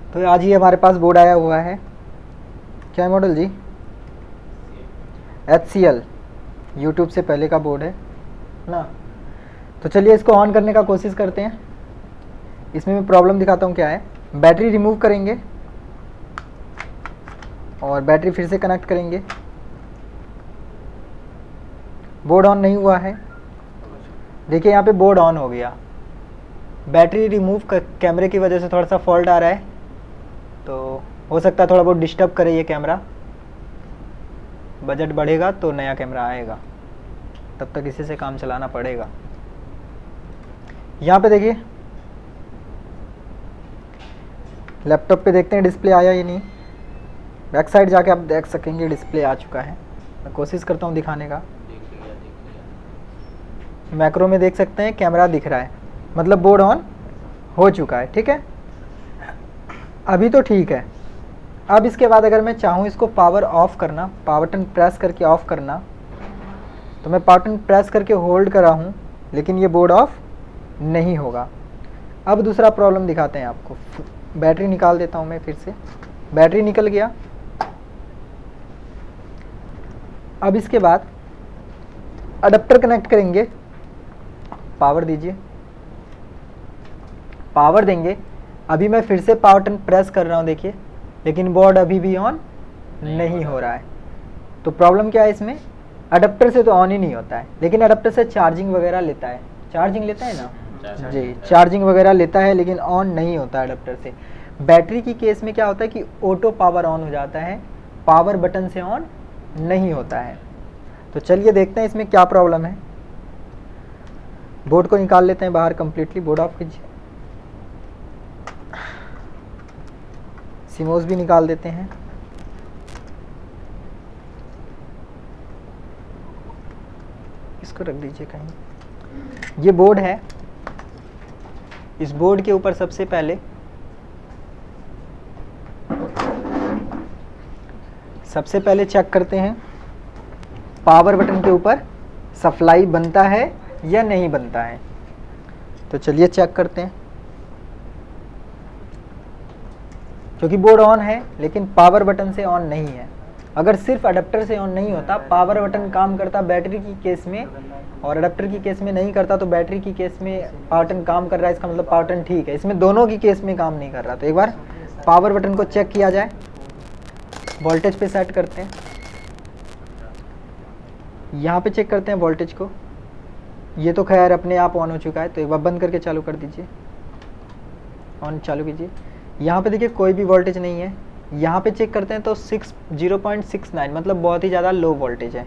तो आज ही हमारे पास बोर्ड आया हुआ है, क्या मॉडल जी? HCL, यूट्यूब से पहले का बोर्ड है ना। तो चलिए इसको ऑन करने का कोशिश करते हैं। इसमें मैं प्रॉब्लम दिखाता हूँ क्या है। बैटरी रिमूव करेंगे और बैटरी फिर से कनेक्ट करेंगे। बोर्ड ऑन नहीं हुआ है, देखिए यहाँ पे बोर्ड ऑन हो गया। बैटरी रिमूव कैमरे की वजह से थोड़ा सा फॉल्ट आ रहा है, तो हो सकता है थोड़ा बहुत डिस्टर्ब करे ये कैमरा। बजट बढ़ेगा तो नया कैमरा आएगा, तब तक इसी से काम चलाना पड़ेगा। यहाँ पे देखिए लैपटॉप पे देखते हैं डिस्प्ले आया या नहीं। बैक साइड जाके आप देख सकेंगे डिस्प्ले आ चुका है। मैं कोशिश करता हूँ दिखाने का। मैक्रो में देख सकते हैं कैमरा दिख रहा है, मतलब बोर्ड ऑन हो चुका है। ठीक है, अभी तो ठीक है। अब इसके बाद अगर मैं चाहूँ इसको पावर ऑफ करना, पावर बटन प्रेस करके ऑफ करना, तो मैं पावर बटन प्रेस करके होल्ड कर रहा हूँ, लेकिन ये बोर्ड ऑफ नहीं होगा। अब दूसरा प्रॉब्लम दिखाते हैं आपको। बैटरी निकाल देता हूँ मैं फिर से। बैटरी निकल गया। अब इसके बाद अडेप्टर कनेक्ट करेंगे। पावर दीजिए, पावर देंगे। अभी मैं फिर से पावर बटन प्रेस कर रहा हूँ देखिए, लेकिन बोर्ड अभी भी ऑन नहीं हो रहा है। तो प्रॉब्लम क्या है इसमें? अडेप्टर से तो ऑन ही नहीं होता है, लेकिन अडेप्टर से चार्जिंग वगैरह लेता है। चार्जिंग लेता है ना जी, चार्जिंग वगैरह लेता है, लेकिन ऑन नहीं होता है अडेप्टर से। बैटरी की केस में क्या होता है कि ऑटो पावर ऑन हो जाता है, पावर बटन से ऑन नहीं होता है। तो चलिए देखते हैं इसमें क्या प्रॉब्लम है। बोर्ड को निकाल लेते हैं बाहर कंप्लीटली। बोर्ड ऑफ कीजिए। सिमोस भी निकाल देते हैं। इसको रख दीजिए कहीं। ये बोर्ड है। इस बोर्ड के ऊपर सबसे पहले चेक करते हैं पावर बटन के ऊपर सप्लाई बनता है या नहीं बनता है। तो चलिए चेक करते हैं। क्योंकि बोर्ड ऑन है लेकिन पावर बटन से ऑन नहीं है। अगर सिर्फ अडेप्टर से ऑन नहीं होता, पावर बटन काम करता बैटरी की केस में और अडेप्टर की केस में नहीं करता, तो बैटरी की केस में पावर बटन काम कर रहा है, इसका मतलब पावर बटन ठीक है। इसमें दोनों की केस में काम नहीं कर रहा। तो एक बार पावर बटन को चेक किया जाए। वोल्टेज पे सेट करते हैं, यहाँ पे चेक करते हैं वोल्टेज को। ये तो खैर अपने आप ऑन हो चुका है, तो एक बार बंद करके चालू कर दीजिए। ऑन चालू कीजिए। यहाँ पे देखिए कोई भी वोल्टेज नहीं है। यहाँ पे चेक करते हैं तो 0.69 मतलब बहुत ही ज़्यादा लो वोल्टेज है।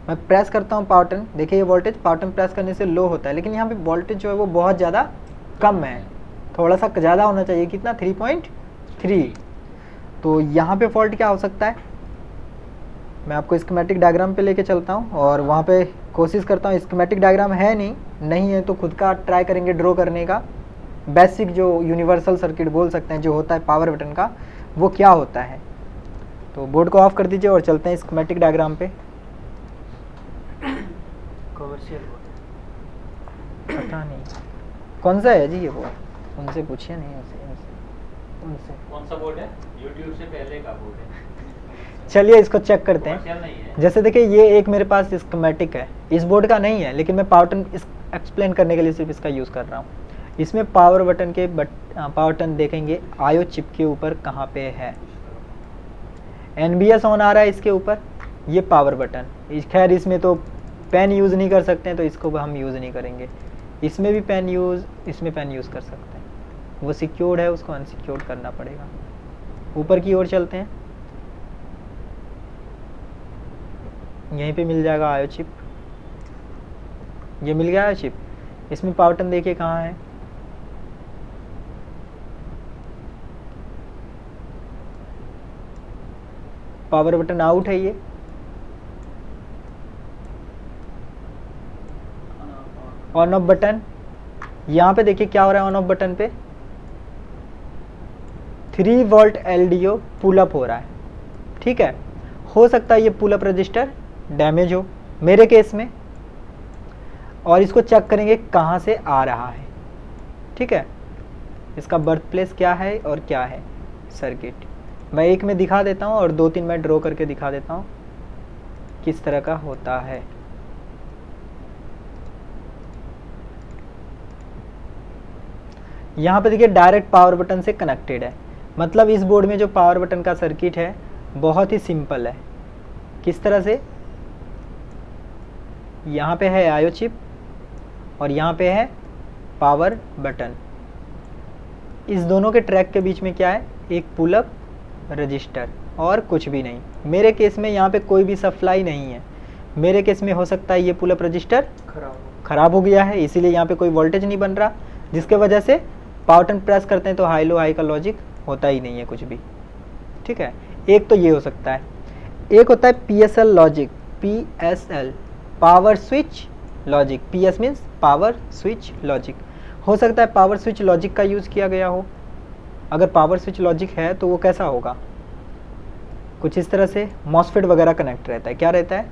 मैं प्रेस करता हूँ पावर बटन, देखिए ये वोल्टेज पावर बटन प्रेस करने से लो होता है, लेकिन यहाँ पे वोल्टेज जो है वो बहुत ज़्यादा कम है। थोड़ा सा ज़्यादा होना चाहिए, कितना 3.3। तो यहाँ पे फॉल्ट क्या हो सकता है, मैं आपको स्कीमेटिक डायग्राम पे लेके चलता हूँ और वहाँ पे कोशिश करता हूँ। स्कीमेटिक डायग्राम है नहीं है तो खुद का ट्राई करेंगे ड्रॉ करने का। बेसिक जो यूनिवर्सल सर्किट बोल सकते हैं जो होता है पावर बटन का, वो क्या होता है। तो बोर्ड को ऑफ कर दीजिए और चलते हैं स्कीमेटिक डायग्राम पे। कमर्शियल बोर्ड पता नहीं कौन सा है जी ये बोर्ड, उनसे पूछिए। नहीं उनसे कौन सा बोर्ड है? यूट्यूब से पहले का बोर्ड है। चलिए इसको चेक करते हैं। नहीं है। जैसे देखिए ये एक मेरे पास स्कीमेटिक है, इस बोर्ड का नहीं है, लेकिन मैं पावर बटन एक्सप्लेन करने के लिए सिर्फ इसका यूज़ कर रहा हूँ। इसमें पावर बटन के पावर बटन देखेंगे आयो चिप के ऊपर कहाँ पे है। NBS ऑन आ रहा है इसके ऊपर, ये पावर बटन। खैर इसमें तो पेन यूज़ नहीं कर सकते हैं, तो इसको हम यूज़ नहीं करेंगे। इसमें भी पेन यूज़, इसमें पेन यूज़ कर सकते हैं। वो सिक्योर्ड है, उसको अनसिक्योर्ड करना पड़ेगा। ऊपर की ओर चलते हैं, यहीं पे मिल जाएगा आयो चिप। ये मिल गया आयो चिप। इसमें पावर बटन देखिए कहाँ है, पावर बटन आउट है ये। ऑन ऑफ बटन, यहाँ पे देखिए क्या हो रहा है ऑन ऑफ बटन पे, 3 वोल्ट LDO पुल अप हो रहा है। ठीक है, हो सकता है ये पुल अप रजिस्टर डैमेज हो मेरे केस में, और इसको चेक करेंगे कहाँ से आ रहा है। ठीक है, इसका बर्थ प्लेस क्या है और क्या है। सर्किट। मैं एक में दिखा देता हूँ और 2-3 मैं ड्रॉ करके दिखा देता हूँ किस तरह का होता है। यहाँ पे देखिए डायरेक्ट पावर बटन से कनेक्टेड है, मतलब इस बोर्ड में जो पावर बटन का सर्किट है बहुत ही सिंपल है। किस तरह से, यहाँ पे है आईओ चिप और यहाँ पे है पावर बटन। इस दोनों के ट्रैक के बीच में क्या है, एक पुल अप रजिस्टर और कुछ भी नहीं। मेरे केस में यहाँ पे कोई भी सप्लाई नहीं है। मेरे केस में हो सकता है ये पुल अप रजिस्टर खराब हो गया है, इसीलिए यहाँ पे कोई वोल्टेज नहीं बन रहा, जिसके वजह से पावर बटन प्रेस करते हैं तो हाई लो हाई का लॉजिक होता ही नहीं है कुछ भी। ठीक है, एक तो ये हो सकता है। एक होता है PSL logic, PSL power switch logic. PS means power switch logic. हो सकता है पावर स्विच लॉजिक का यूज़ किया गया हो। अगर पावर स्विच लॉजिक है तो वो कैसा होगा, कुछ इस तरह से मॉसफेट वगैरह कनेक्ट रहता है। क्या रहता है,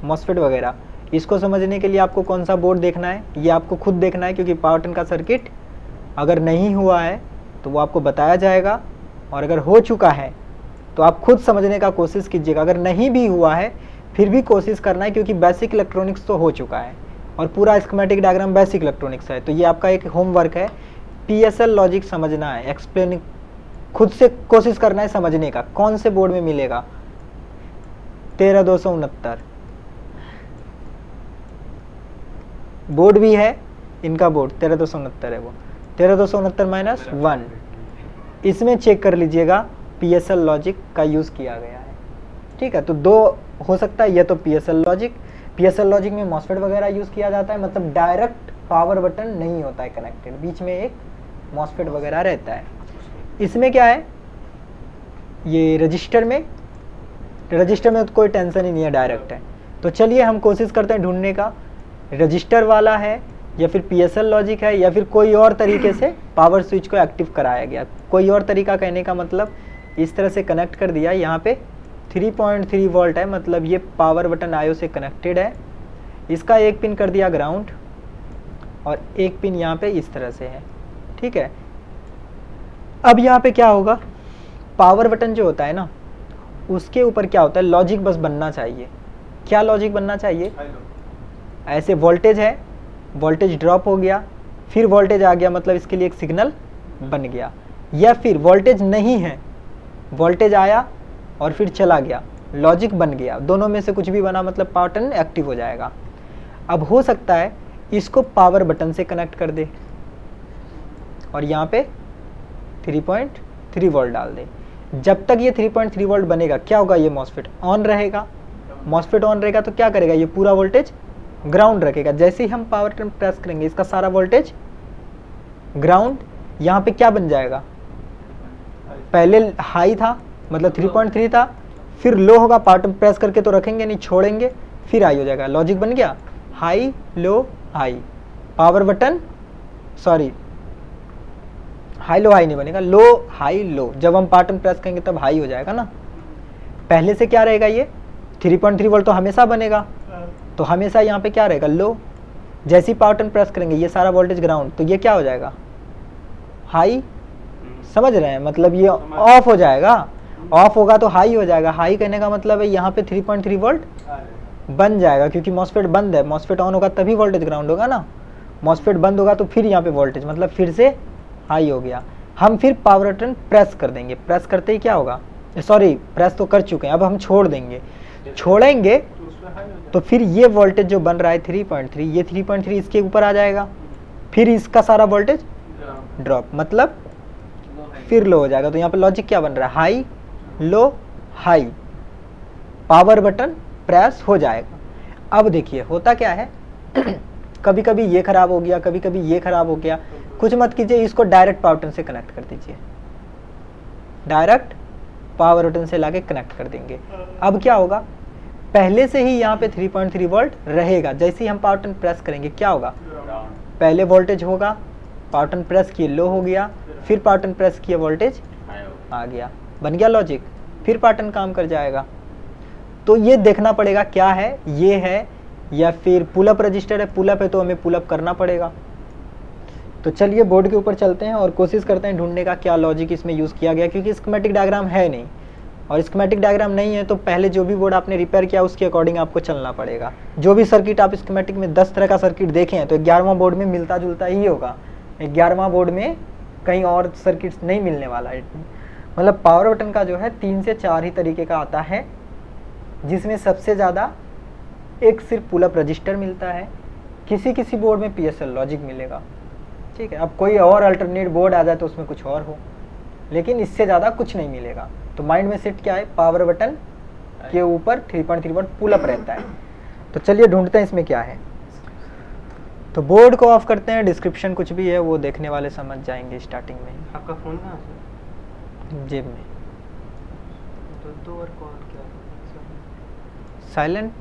मॉसफेट वगैरह। इसको समझने के लिए आपको कौन सा बोर्ड देखना है, ये आपको खुद देखना है, क्योंकि पावर बटन का सर्किट अगर नहीं हुआ है तो वो आपको बताया जाएगा, और अगर हो चुका है तो आप खुद समझने का कोशिश कीजिएगा। अगर नहीं भी हुआ है फिर भी कोशिश करना है, क्योंकि बेसिक इलेक्ट्रॉनिक्स तो हो चुका है और पूरा स्कीमेटिक डायग्राम बेसिक इलेक्ट्रॉनिक्स है। तो ये आपका एक होमवर्क है, PSL लॉजिक समझना है, एक्सप्लेन खुद से कोशिश करना है समझने का। कौन से बोर्ड में मिलेगा, 13269 बोर्ड भी है, इनका बोर्ड 13269 है, वो 13269-1 इसमें चेक कर लीजिएगा PSL लॉजिक का यूज़ किया गया है। ठीक है, तो दो हो सकता है, ये तो PSL लॉजिक में मॉसफेट वगैरह यूज़ किया जाता है, मतलब डायरेक्ट पावर बटन नहीं होता है कनेक्टेड, बीच में एक मॉसफेट वगैरह रहता है। इसमें क्या है, ये रजिस्टर में तो कोई टेंशन ही नहीं है, डायरेक्ट है। तो चलिए हम कोशिश करते हैं ढूंढने का, रजिस्टर वाला है या फिर PSL लॉजिक है या फिर कोई और तरीके से पावर स्विच को एक्टिव कराया गया। कोई और तरीका कहने का मतलब इस तरह से कनेक्ट कर दिया, यहाँ पे 3.3 वोल्ट है, मतलब ये पावर बटन आईओ से कनेक्टेड है। इसका एक पिन कर दिया ग्राउंड और एक पिन यहाँ पे इस तरह से है। ठीक है, अब यहाँ पे क्या होगा, पावर बटन जो होता है ना उसके ऊपर क्या होता है, लॉजिक बस बनना चाहिए। क्या लॉजिक बनना चाहिए, ऐसे वोल्टेज है, वोल्टेज ड्रॉप हो गया, फिर वोल्टेज आ गया, मतलब इसके लिए एक सिग्नल बन गया। या फिर वोल्टेज नहीं है, वोल्टेज आया और फिर चला गया, लॉजिक बन गया। दोनों में से कुछ भी बना, मतलब पावर बटन एक्टिव हो जाएगा। अब हो सकता है इसको पावर बटन से कनेक्ट कर दे और यहाँ पे 3.3 वोल्ट डाल दे। जब तक ये 3.3 वोल्ट बनेगा क्या होगा, ये मॉसफेट ऑन रहेगा। मॉसफेट ऑन रहेगा तो क्या करेगा, ये पूरा वोल्टेज ग्राउंड रखेगा। जैसे ही हम पावर बटन प्रेस करेंगे इसका सारा वोल्टेज ग्राउंड, यहाँ पे क्या बन जाएगा, पहले हाई था मतलब 3.3 था, फिर लो होगा, पावर बटन प्रेस करके तो रखेंगे नहीं, छोड़ेंगे, फिर हाई हो जाएगा। लॉजिक बन गया, high low high, power button sorry high low high नहीं बनेगा, लो हाई लो। जब हम पावर बटन प्रेस करेंगे तब हाई हो जाएगा ना। पहले से क्या रहेगा, ये 3.3 वोल्ट तो हमेशा बनेगा, तो हमेशा यहाँ पे क्या रहेगा, लो। जैसे ही पावर बटन प्रेस करेंगे ये सारा वोल्टेज ग्राउंड, तो ये क्या हो जाएगा, हाई। समझ रहे हैं, मतलब ये ऑफ हो जाएगा, ऑफ होगा तो हाई हो जाएगा। हाई कहने का मतलब है यहाँ पे 3.3 वोल्ट बन जाएगा, क्योंकि मॉसफेट बंद है। मॉसफेट ऑन होगा तभी वोल्टेज ग्राउंड होगा ना, मॉसफेट बंद होगा तो फिर यहाँ पे वोल्टेज मतलब फिर से हाई हो गया। हम फिर पावर बटन प्रेस कर देंगे, प्रेस करते ही क्या होगा, सॉरी प्रेस तो कर चुके हैं, अब हम छोड़ देंगे। छोड़ेंगे तो फिर ये वोल्टेज जो बन रहा है 3.3, ये 3.3 इसके ऊपर आ जाएगा, फिर इसका सारा वोल्टेज ड्रॉप, मतलब फिर लो हो जाएगा। तो यहाँ पे लॉजिक क्या बन रहा है, high low high, power button press हो जाएगा। अब देखिए होता क्या है कभी कभी ये खराब हो गया, कभी कभी ये खराब हो गया, कुछ मत कीजिए, इसको डायरेक्ट पावर बटन से कनेक्ट कर दीजिए, डायरेक्ट पावर बटन से लाके कनेक्ट कर देंगे। अब क्या होगा, पहले से ही यहाँ पे 3.3 वोल्ट रहेगा। जैसे ही हम पावर बटन प्रेस करेंगे क्या होगा, पहले वोल्टेज होगा, पावर बटन प्रेस किए लो हो गया, फिर पावर बटन प्रेस किए वोल्टेज आ गया, बन गया लॉजिक, फिर पावर बटन काम कर जाएगा। तो ये देखना पड़ेगा क्या है, ये है या फिर पुल अप रजिस्टर है। पुल अप है तो हमें पुल अप करना पड़ेगा, तो चलिए बोर्ड के ऊपर चलते हैं और कोशिश करते हैं ढूंढने का क्या लॉजिक इसमें यूज़ किया गया, क्योंकि स्कीमेटिक डायग्राम है नहीं, और स्कीमेटिक डायग्राम नहीं है तो पहले जो भी बोर्ड आपने रिपेयर किया उसके अकॉर्डिंग आपको चलना पड़ेगा। जो भी सर्किट आप स्कीमेटिक में 10 तरह का सर्किट देखें हैं तो 11वां बोर्ड में मिलता जुलता ही होगा, 11वां बोर्ड में कहीं और सर्किट नहीं मिलने वाला है। मतलब पावर बटन का जो है 3 से 4 ही तरीके का आता है, जिसमें सबसे ज़्यादा एक सिर्फ पुल अप रजिस्टर मिलता है, किसी किसी बोर्ड में PSL लॉजिक मिलेगा, ठीक है। अब कोई और अल्टरनेट बोर्ड आ जाए तो उसमें कुछ और हो, लेकिन इससे ज़्यादा कुछ नहीं मिलेगा। तो माइंड में सेट क्या है, पावर बटन के ऊपर 3.3 पुल अप रहता है। तो चलिए ढूंढते हैं इसमें क्या है। तो बोर्ड को ऑफ करते हैं, डिस्क्रिप्शन कुछ भी है वो देखने वाले समझ जाएंगे स्टार्टिंग में। आपका फ़ोन कहाँ से? जेब में तो 2 और कॉल क्या? साइलेंट,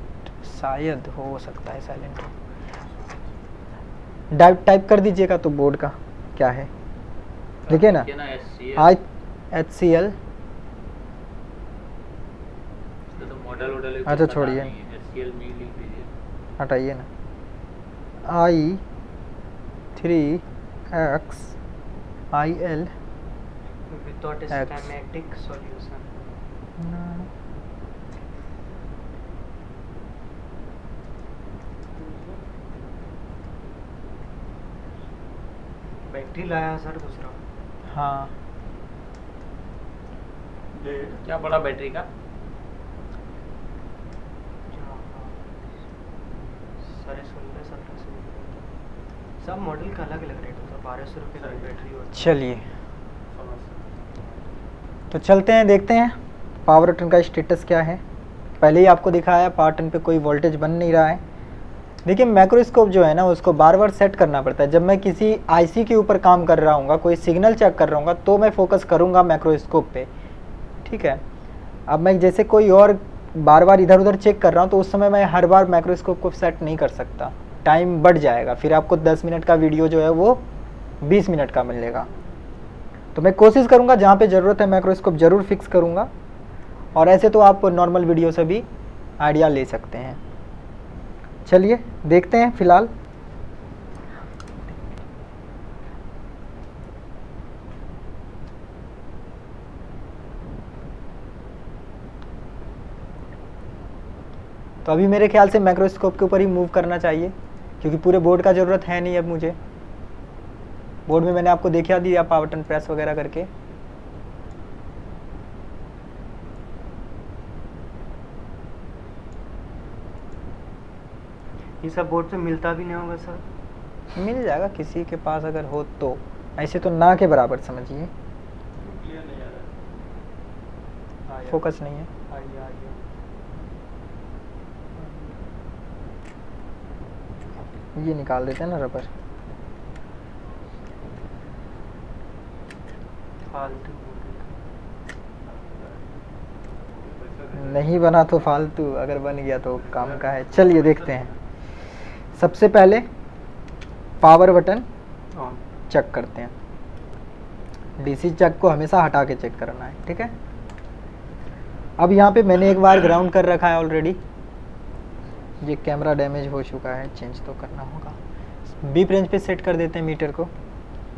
शायद हो सकता है साइलेंट हो। टाइप कर दीजिएगा तो बोर्ड का क्या है, देखिए ना, HCL। तो मॉडल वॉडल अच्छा छोड़िए, HCL में लिख दीजिए, हटाइए ना, i3XIL without schematic solution. Battery लाया सर दूसरा। हाँ क्या बड़ा बैटरी का? साढ़े 16-17 सब मॉडल का अलग अलग रेट होता है, 1200 रुपये की बैटरी होती है। चलिए तो चलते हैं, देखते हैं पावर बटन का स्टेटस क्या है। पहले ही आपको दिखाया पावर बटन पे कोई वोल्टेज बन नहीं रहा है। देखिए मैक्रोस्कोप जो है ना उसको बार बार सेट करना पड़ता है। जब मैं किसी आईसी के ऊपर काम कर रहा हूँ, कोई सिग्नल चेक कर रहा हूँ, तो मैं फोकस करूँगा मैक्रोस्कोप पे, ठीक है। अब मैं जैसे कोई और बार बार इधर उधर चेक कर रहा हूँ तो उस समय मैं हर बार मैक्रोस्कोप को सेट नहीं कर सकता, टाइम बढ़ जाएगा, फिर आपको 10 मिनट का वीडियो जो है वो 20 मिनट का मिलेगा। तो मैं कोशिश करूँगा जहाँ पे ज़रूरत है मैक्रोस्कोप ज़रूर फिक्स करूँगा, और ऐसे तो आप नॉर्मल वीडियो से भी आइडिया ले सकते हैं। चलिए देखते हैं फिलहाल। तो अभी मेरे ख्याल से मैक्रोस्कोप के ऊपर ही मूव करना चाहिए, क्योंकि पूरे बोर्ड का ज़रूरत है नहीं अब मुझे। बोर्ड में मैंने आपको दिखा दिया पावर बटन प्रेस वगैरह करके। ये सब बोर्ड पे मिलता भी नहीं होगा सर? मिल जाएगा किसी के पास अगर हो तो, ऐसे तो ना के बराबर समझिए। फोकस नहीं है। ये निकाल देते हैं ना रबर। फालतू नहीं बना तो फालतू, अगर बन गया तो काम का है। चलिए देखते हैं। सबसे पहले पावर बटन चेक करते हैं। डीसी चेक को हमेशा हटा के चेक करना है, ठीक है। अब यहाँ पे मैंने एक बार ग्राउंड कर रखा है ऑलरेडी। ये कैमरा डैमेज हो चुका है, चेंज तो करना होगा। बीप रेंज पे सेट कर देते हैं मीटर को,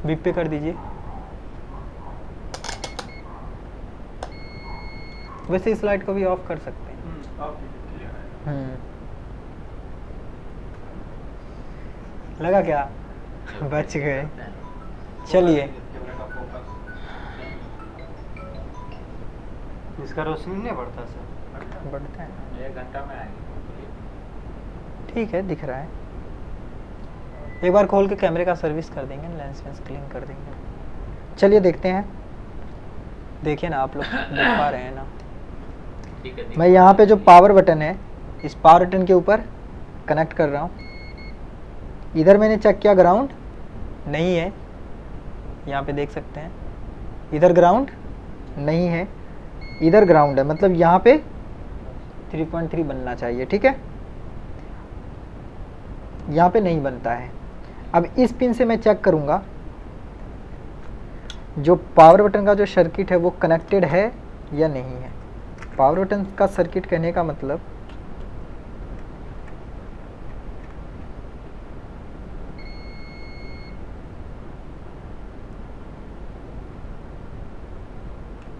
बीप पे कर दीजिए। वैसे इस लाइट को भी ऑफ कर सकते हैं। लगा क्या? बच गए। चलिए इसका रोशनी नहीं बढ़ता सर? बढ़ता है, 1 घंटा में आएगी। ठीक है, दिख रहा है। एक बार खोल के कैमरे का सर्विस कर देंगे, लेंस वेंस क्लीन कर देंगे। चलिए देखते हैं। देखिए ना, आप लोग देख पा रहे हैं ना। ठीक है, मैं यहाँ पे जो पावर बटन है, इस पावर बटन के ऊपर कनेक्ट कर रहा हूँ। इधर मैंने चेक किया, ग्राउंड नहीं है, यहाँ पे देख सकते हैं। इधर ग्राउंड नहीं है, इधर ग्राउंड है, मतलब यहाँ पे 3.3 बनना चाहिए, ठीक है। यहाँ पे नहीं बनता है। अब इस पिन से मैं चेक करूँगा जो पावर बटन का जो सर्किट है वो कनेक्टेड है या नहीं है। पावर बटन का सर्किट कहने का मतलब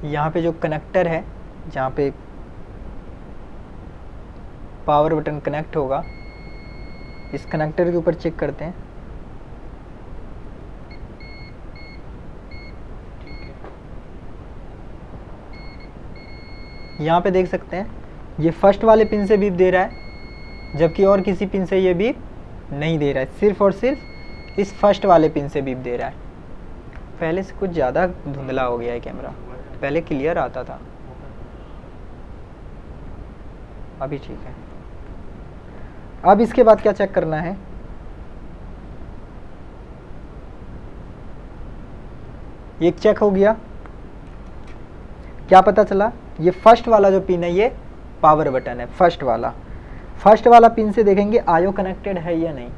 यहाँ पे जो कनेक्टर है जहाँ पे पावर बटन कनेक्ट होगा, इस कनेक्टर के ऊपर चेक करते हैं। यहाँ पे देख सकते हैं ये फर्स्ट वाले पिन से बीप दे रहा है, जबकि और किसी पिन से ये बीप नहीं दे रहा है, सिर्फ और सिर्फ इस फर्स्ट वाले पिन से बीप दे रहा है। पहले से कुछ ज़्यादा धुंधला हो गया है कैमरा, पहले क्लियर आता था, अभी ठीक है। अब इसके बाद क्या चेक करना है, एक चेक हो गया। क्या पता चला, ये फर्स्ट वाला जो पिन है ये पावर बटन है, फर्स्ट वाला पिन से देखेंगे आयो कनेक्टेड है या नहीं।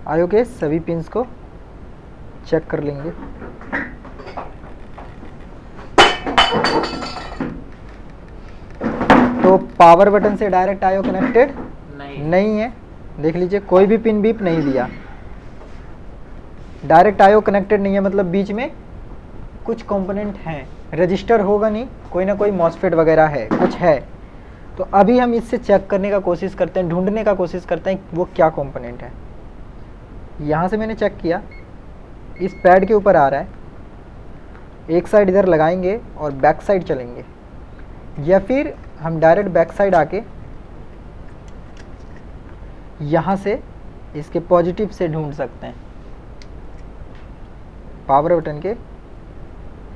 आयो के सभी पिन्स को चेक कर लेंगे। तो पावर बटन से डायरेक्ट आयो कनेक्टेड नहीं है, देख लीजिए कोई भी पिन बीप नहीं दिया, डायरेक्ट आयो कनेक्टेड नहीं है, मतलब बीच में कुछ कंपोनेंट हैं, रजिस्टर होगा नहीं, कोई ना कोई मॉसफेट वगैरह है, कुछ है। तो अभी हम इससे चेक करने का कोशिश करते हैं, ढूंढने का कोशिश करते हैं वो क्या कंपोनेंट है। यहाँ से मैंने चेक किया, इस पैड के ऊपर आ रहा है, एक साइड इधर लगाएंगे और बैक साइड चलेंगे, या फिर हम डायरेक्ट बैक साइड आके यहाँ से इसके पॉजिटिव से ढूंढ सकते हैं, पावर बटन के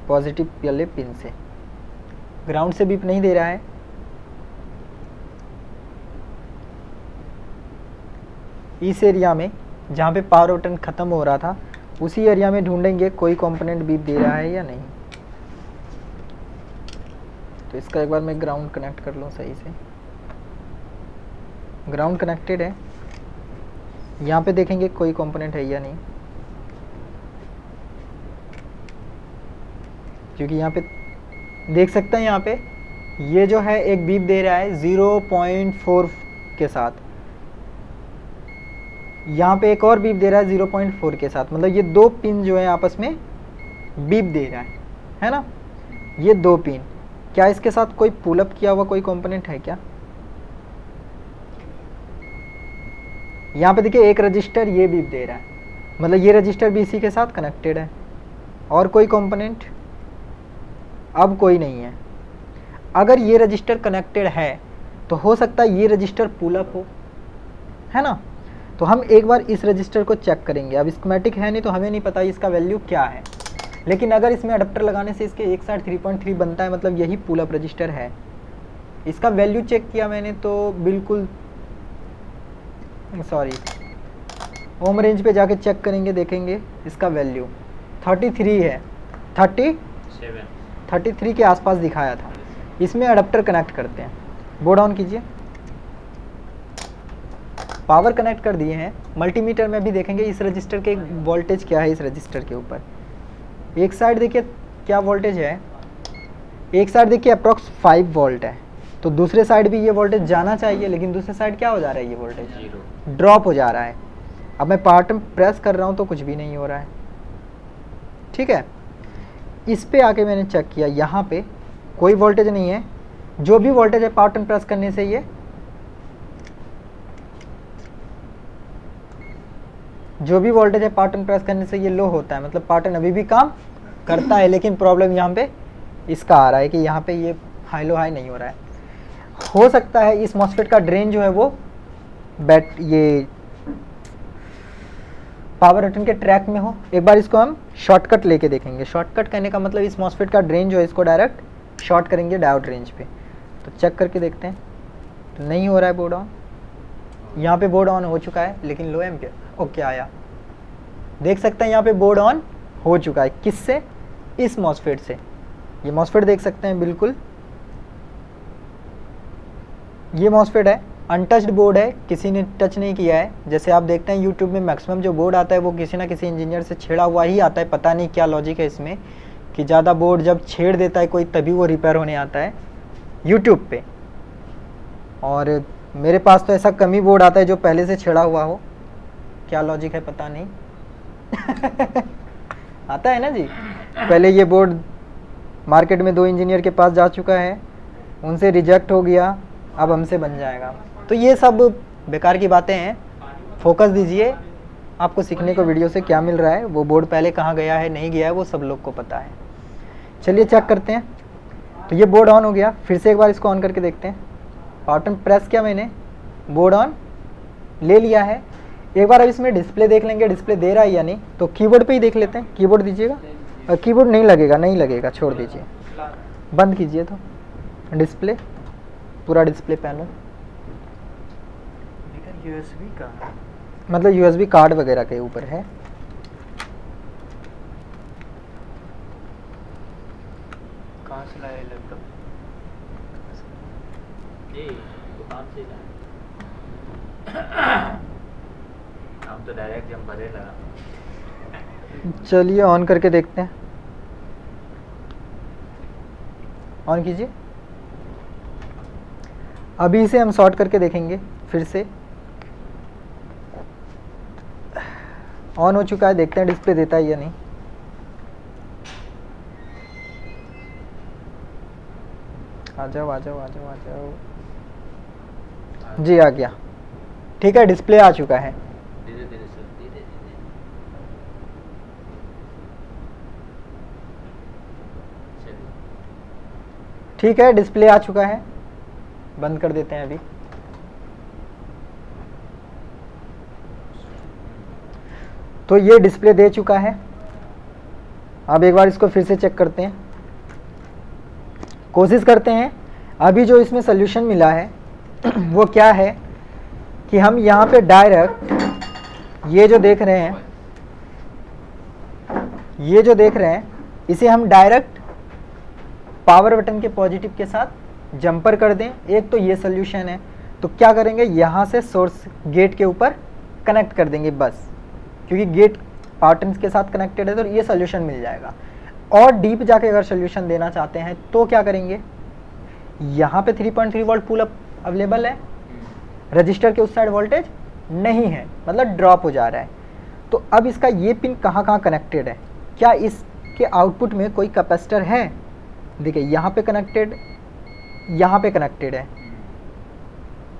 पॉजिटिव वाले पिन से। ग्राउंड से बीप नहीं दे रहा है, इस एरिया में जहाँ पे पावर बटन ख़त्म हो रहा था उसी एरिया में ढूंढेंगे कोई कंपोनेंट बीप दे रहा है या नहीं। तो इसका एक बार मैं ग्राउंड कनेक्ट कर लूँ सही से, ग्राउंड कनेक्टेड है, यहाँ पे देखेंगे कोई कंपोनेंट है या नहीं, क्योंकि यहाँ पे देख सकते हैं, यहाँ पे ये जो है एक बीप दे रहा है 0.4 के साथ, यहाँ पे एक और बीप दे रहा है 0.4 के साथ, मतलब ये दो पिन जो है आपस में बीप दे रहा है ना, ये दो पिन। क्या इसके साथ कोई पुल अप किया हुआ कोई कंपोनेंट है क्या? यहाँ पे देखिए एक रजिस्टर ये बीप दे रहा है, मतलब ये रजिस्टर भी इसी के साथ कनेक्टेड है। और कोई कंपोनेंट अब कोई नहीं है। अगर ये रजिस्टर कनेक्टेड है तो हो सकता है ये रजिस्टर पुल अप हो, है ना। तो हम एक बार इस रजिस्टर को चेक करेंगे। अब स्कीमेटिक है नहीं तो हमें नहीं पता इसका वैल्यू क्या है, लेकिन अगर इसमें अडेप्टर लगाने से इसके एक साइड 3.3 बनता है, मतलब यही पुल अप रजिस्टर है। इसका वैल्यू चेक किया मैंने तो बिल्कुल सॉरी होम रेंज पे जाके चेक करेंगे, देखेंगे इसका वैल्यू 33 है, 33 के आसपास दिखाया था। इसमें अडेप्टर कनेक्ट करते हैं, बोर्ड ऑन कीजिए, पावर कनेक्ट कर दिए हैं। मल्टीमीटर में भी देखेंगे इस रजिस्टर के वोल्टेज क्या है। इस रजिस्टर के ऊपर एक साइड देखिए क्या वोल्टेज है, एक साइड देखिए अप्रोक्स 5 वोल्ट है, तो दूसरे साइड भी ये वोल्टेज जाना चाहिए, लेकिन दूसरे साइड क्या हो जा रहा है, ये वोल्टेज ड्रॉप हो जा रहा है। अब मैं बटन प्रेस कर रहा हूँ तो कुछ भी नहीं हो रहा है, ठीक है। इस पे आके मैंने चेक किया, यहाँ पे कोई वोल्टेज नहीं है। जो भी वोल्टेज है पावर बटन प्रेस करने से ये लो होता है, मतलब पावर बटन अभी भी काम करता है, लेकिन प्रॉब्लम यहाँ पे इसका आ रहा है कि यहाँ पे ये हाई लो हाई नहीं हो रहा है। हो सकता है इस मॉसफेट का ड्रेन जो है वो ये पावर बटन के ट्रैक में हो। एक बार इसको हम शॉर्टकट लेके देखेंगे। शॉर्टकट कहने का मतलब इस मॉसफेट का ड्रेन जो है इसको डायरेक्ट शॉर्ट करेंगे डायोड रेंज पे। तो चेक करके देखते हैं, तो नहीं हो रहा है बोर्ड ऑन। यहाँ पे बोर्ड ऑन हो चुका है लेकिन लो एम्पियर ओके आया। देख सकते हैं यहाँ पे बोर्ड ऑन हो चुका है, किससे, इस मॉसफेट से। ये मॉसफेट देख सकते हैं, बिल्कुल ये मॉसफेट है, अनटच्ड बोर्ड है, किसी ने टच नहीं किया है। जैसे आप देखते हैं यूट्यूब में मैक्सिमम जो बोर्ड आता है वो किसी ना किसी इंजीनियर से छेड़ा हुआ ही आता है। पता नहीं क्या लॉजिक है इसमें कि ज़्यादा बोर्ड जब छेड़ देता है कोई तभी वो रिपेयर होने आता है यूट्यूब पे। और मेरे पास तो ऐसा कम ही बोर्ड आता है जो पहले से छेड़ा हुआ हो, क्या लॉजिक है पता नहीं। आता है ना जी, पहले ये बोर्ड मार्केट में 2 इंजीनियर के पास जा चुका है, उनसे रिजेक्ट हो गया, अब हमसे बन जाएगा। तो ये सब बेकार की बातें हैं, फोकस दीजिए, आपको सीखने को वीडियो से क्या मिल रहा है, वो बोर्ड पहले कहाँ गया है नहीं गया है वो सब लोग को पता है। चलिए चेक करते हैं। तो ये बोर्ड ऑन हो गया, फिर से एक बार इसको ऑन करके देखते हैं। बटन प्रेस किया मैंने, बोर्ड ऑन ले लिया है। एक बार अब इसमें डिस्प्ले देख लेंगे, डिस्प्ले दे रहा है या नहीं। तो कीबोर्ड पे ही देख लेते हैं, कीबोर्ड दीजिएगा। और कीबोर्ड नहीं लगेगा, नहीं लगेगा, छोड़ दीजिए, बंद कीजिए। तो डिस्प्ले, पूरा डिस्प्ले पैनल, यूएसबी का मतलब यूएसबी कार्ड वगैरह के ऊपर है। कहाँ से लाया लैपटॉप? जी दुकान से लाए। हम तो डायरेक्ट जम भरे लगा। चलिए ऑन करके देखते हैं, ऑन कीजिए। अभी इसे हम शॉर्ट करके देखेंगे फिर से। ऑन हो चुका है, देखते हैं डिस्प्ले देता है या नहीं। आ जाओ आ जाओ आ जाओ आ जाओ, जी आ गया। ठीक है, डिस्प्ले आ चुका है। धीरे धीरे सर, धीरे धीरे। चलिए ठीक है, डिस्प्ले आ चुका है, बंद कर देते हैं अभी। तो ये डिस्प्ले दे चुका है। अब एक बार इसको फिर से चेक करते हैं, कोशिश करते हैं। अभी जो इसमें सल्यूशन मिला है वो क्या है कि हम यहाँ पे डायरेक्ट ये जो देख रहे हैं, ये जो देख रहे हैं, इसे हम डायरेक्ट पावर बटन के पॉजिटिव के साथ जंपर कर दें। एक तो ये सल्यूशन है। तो क्या करेंगे, यहाँ से सोर्स गेट के ऊपर कनेक्ट कर देंगे बस, क्योंकि गेट पावर बटन के साथ कनेक्टेड है तो ये सल्यूशन मिल जाएगा। और डीप जाके अगर सल्यूशन देना चाहते हैं तो क्या करेंगे, यहाँ पे 3.3 वोल्ट पुल अप अवेलेबल है, रजिस्टर के उस साइड वोल्टेज नहीं है, मतलब ड्रॉप हो जा रहा है। तो अब इसका ये पिन कहाँ कहाँ कनेक्टेड है, क्या इसके आउटपुट में कोई कैपेसिटर है? देखिए यहाँ पे कनेक्टेड, यहाँ पे कनेक्टेड है,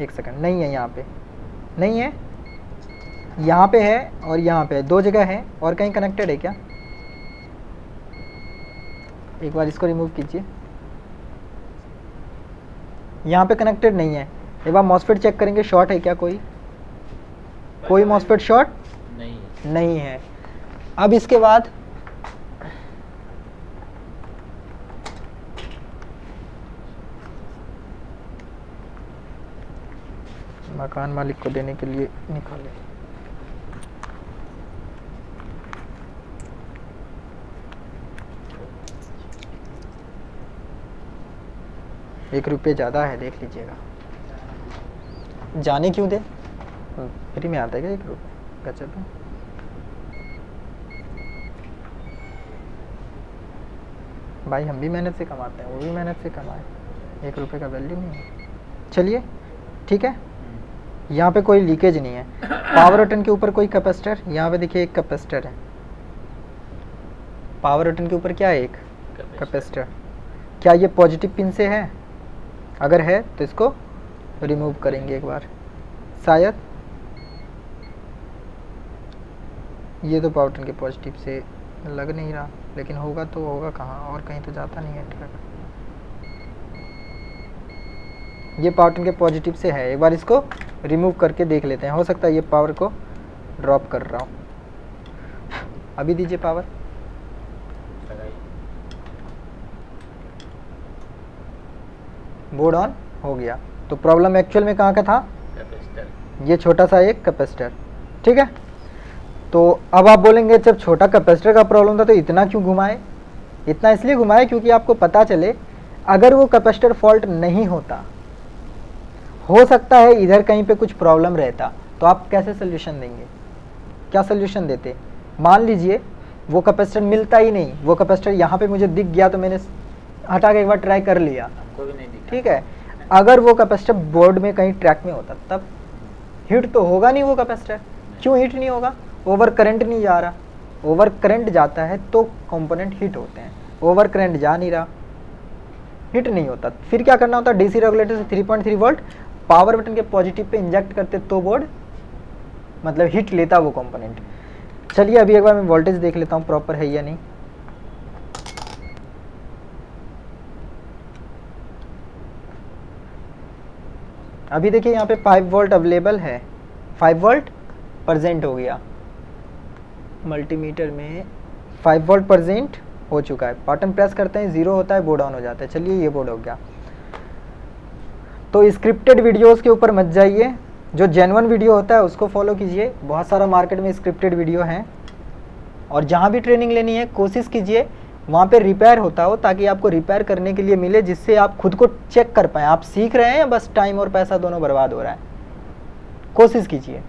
एक सेकंड, नहीं है, यहाँ पे नहीं है, यहाँ पे है और यहाँ पे है, 2 जगह है। और कहीं कनेक्टेड है क्या? एक बार इसको रिमूव कीजिए, यहाँ पे कनेक्टेड नहीं है। एक बार मॉसफेट चेक करेंगे, शॉर्ट है क्या कोई? कोई मॉसफेट शॉर्ट नहीं है। अब इसके बाद मकान मालिक को देने के लिए निकाले। ₹1 ज़्यादा है, देख लीजिएगा। जाने क्यों दे, फ्री में आता है क्या ₹1? गजब है। भाई हम भी मेहनत से कमाते हैं, वो भी मेहनत से कमाए, ₹1 का वैल्यू नहीं है। चलिए ठीक है, यहाँ पे कोई लीकेज नहीं है। पावर बटन के ऊपर कोई कैपेसिटर, यहाँ पे देखिए एक कैपेसिटर है। पावर बटन के ऊपर क्या है? एक कैपेसिटर। क्या ये पॉजिटिव पिन से है? अगर है तो इसको रिमूव करेंगे एक बार। शायद ये तो पावर बटन के पॉजिटिव से लग नहीं रहा, लेकिन होगा तो होगा कहाँ, और कहीं तो जाता नहीं है ट्रक। ये पावर बटन के पॉजिटिव से है, एक बार इसको रिमूव करके देख लेते हैं। हो सकता है ये पावर को ड्रॉप कर रहा हूँ। अभी दीजिए पावर, बोर्ड ऑन हो गया। तो प्रॉब्लम एक्चुअल में कहाँ का था? कैपेसिटर, ये छोटा सा एक कैपेसिटर। ठीक है, तो अब आप बोलेंगे जब छोटा कैपेसिटर का प्रॉब्लम था तो इतना क्यों घुमाए? इतना इसलिए घुमाए क्योंकि आपको पता चले अगर वो कैपेसिटर फॉल्ट नहीं होता, हो सकता है इधर कहीं पे कुछ प्रॉब्लम रहता, तो आप कैसे सोल्यूशन देंगे? क्या सोल्यूशन देते? मान लीजिए वो कैपेसिटर मिलता ही नहीं, वो कैपेसिटर यहाँ पे मुझे दिख गया तो मैंने हटा के एक बार ट्राई कर लिया, हमको भी नहीं दिखा। ठीक है, अगर वो कैपेसिटर बोर्ड में कहीं ट्रैक में होता तब हीट तो होगा नहीं वो कैपेसिटर। क्यों हीट नहीं होगा? ओवर करंट नहीं जा रहा। ओवर करंट जाता है तो कंपोनेंट हीट होते हैं, ओवर करंट जा नहीं रहा, हीट नहीं होता। फिर क्या करना होता है? डीसी रेगुलेटर से 3.3 वोल्ट पावर बटन के पॉजिटिव पे इंजेक्ट करते तो बोर्ड मतलब हीट लेता वो कंपोनेंट। चलिए अभी एक बार मैं वोल्टेज देख लेता हूँ प्रॉपर है या नहीं। अभी देखिए यहाँ पे 5 वोल्ट अवेलेबल है, 5 वोल्ट प्रेजेंट हो गया मल्टीमीटर में, 5 वोल्ट प्रेजेंट हो चुका है। बटन प्रेस करते हैं 0 होता है, बोर्ड ऑन हो जाता है। चलिए ये बोर्ड हो गया। तो स्क्रिप्टेड वीडियोस के ऊपर मत जाइए, जो जेन्युइन वीडियो होता है उसको फॉलो कीजिए। बहुत सारा मार्केट में स्क्रिप्टेड वीडियो हैं, और जहाँ भी ट्रेनिंग लेनी है कोशिश कीजिए वहाँ पे रिपेयर होता हो, ताकि आपको रिपेयर करने के लिए मिले, जिससे आप खुद को चेक कर पाएँ आप सीख रहे हैं या बस टाइम और पैसा दोनों बर्बाद हो रहा है। कोशिश कीजिए।